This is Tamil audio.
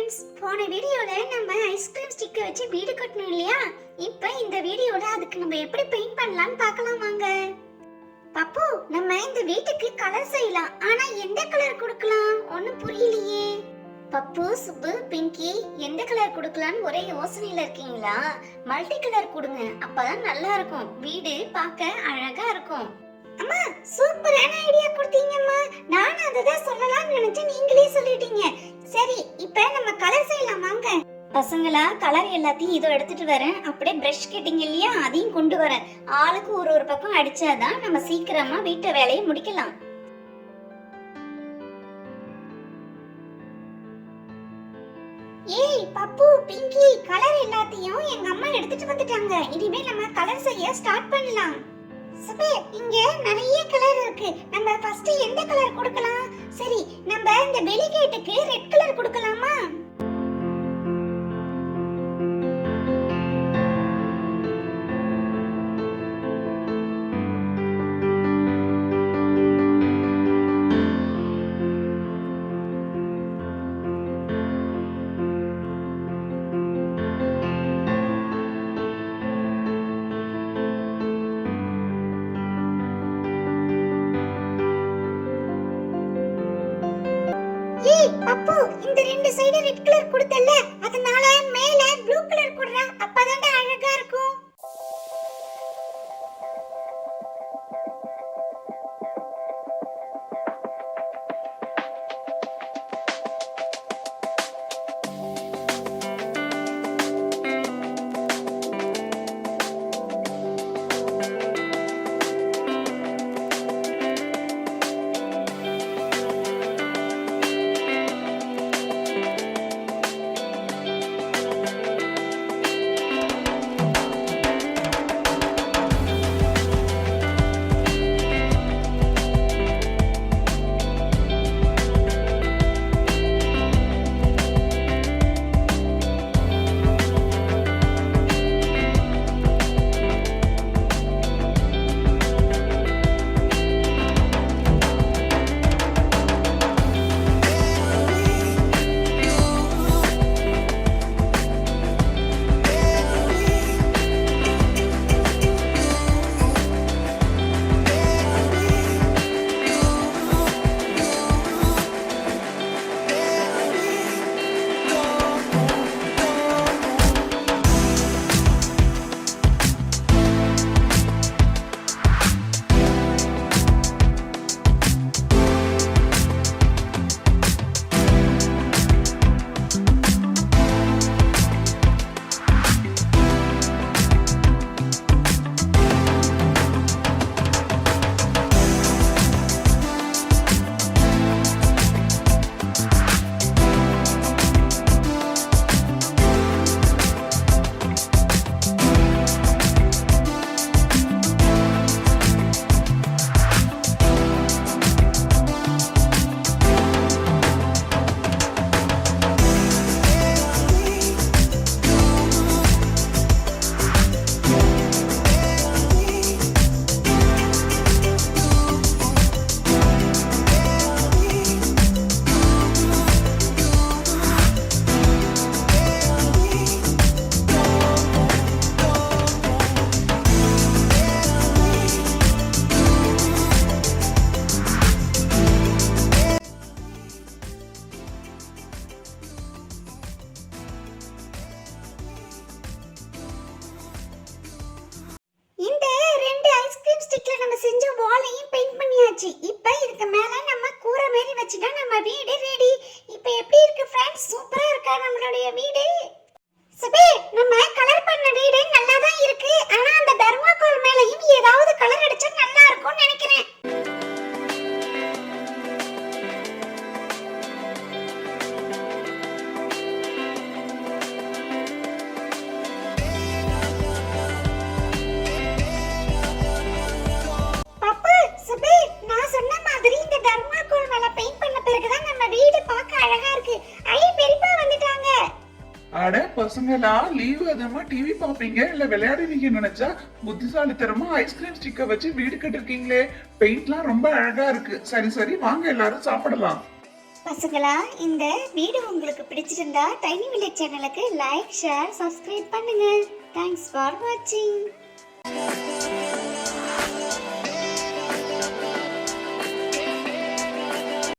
ஃப்ரெண்ட்ஸ், போன வீடியோல நம்ம ஐஸ்கிரீம் ஸ்டிக்கை வச்சு வீடு கட்டணும் இல்லையா? இப்போ இந்த வீடியோல அதுக்கு நம்ம எப்படி பெயிண்ட் பண்ணலாம்னு பார்க்கலாம் வாங்க. பப்பு, நம்ம இந்த வீட்டுக்கு கலர் செய்யலாம். ஆனா எந்த கலர் கொடுக்கலாம்? ஒண்ணும் புரியலையே. பப்பு, சுப்பு, பிங்கி, எந்த கலர் கொடுக்கலாம்னு ஒரே யோசனையில இருக்கீங்களா? மல்டி கலர் கொடுங்க, அப்பதான் நல்லா இருக்கும். வீடு பார்க்க அழகா இருக்கும். அம்மா, சூப்பரான ஐடியா கொடுத்தீங்கம்மா. நான் அததான் சொல்லலாம்னு நினைச்சேன், நீங்களே சொல்லிட்டீங்க. சரி, இப்போ நம்ம கலர் செய்யலாம் வாங்க. பசங்களா, கலர் எல்லாத்தையும் இதோ எடுத்துட்டு வரேன். அப்படியே பிரஷ் கேட்டிங்க இல்லையா, அதையும் கொண்டு வரேன். ஆளுக்கு ஒரு பக்கம் அடிச்சாதான் நம்ம சீக்கிரமா வீட்டு வேலையை முடிக்கலாம். ஏய் பப்பு, பிங்கி, கலர் எல்லாத்தையும் எங்க அம்மா எடுத்துட்டு வந்துட்டாங்க. இனிமே நம்ம கலர் செய்ய ஸ்டார்ட் பண்ணலாம். சுபே, இங்க நிறைய கலர் இருக்கு. நம்ம ஃபர்ஸ்ட் எந்த கலர் கொடுக்கலாம்? சரி, நம்ம இந்த வெளி கேட்டுக்கு ரெட் கலர் கொடுக்கலாமா? அப்போ இந்த ரெண்டு சைடு ரெட் கலர் கொடுத்தல்ல, அதனால மேல ப்ளூ கலர் கொடுறா. அப்பதான் அழகா இருக்கும். இப்ப இதுக்கு மேல நம்ம கூரை மாதிரி வச்சுட்டா நம்ம வீடு ரெடி. இப்ப எப்படி இருக்கு ஃப்ரெண்ட்ஸ்? சூப்பரா இருக்கா நம்மளுடைய வீடு? சபே, நம்ம கலர் பண்ண வீடு நல்லா தான் இருக்கு. ஆனா அந்த தர்மாக்கோல் மேலயும் ஏதாவது கலர் அடிச்சா நல்லா இருக்கும்னு நினைக்கிறேன். அட பசங்களா, லீவ் அதுமா டிவி பாப்பீங்க இல்ல விளையாடுவீங்க நினைச்சா புத்திசாலித்தனமா ஐஸ்கிரீம் ஸ்டிக்கை வச்சு வீடு கட்டிருக்கீங்களே. பெயிண்ட்லாம் ரொம்ப அழகா இருக்கு. சரி சரி, வாங்க எல்லாரும் சாப்பிடலாம். பசங்களா, இந்த வீடு உங்களுக்கு பிடிச்சிருந்தா டைனி வில்லேஜ் சேனலுக்கு லைக் ஷேர் சப்ஸ்கிரைப் பண்ணுங்க. தேங்க்ஸ் ஃபார் வாட்சிங்.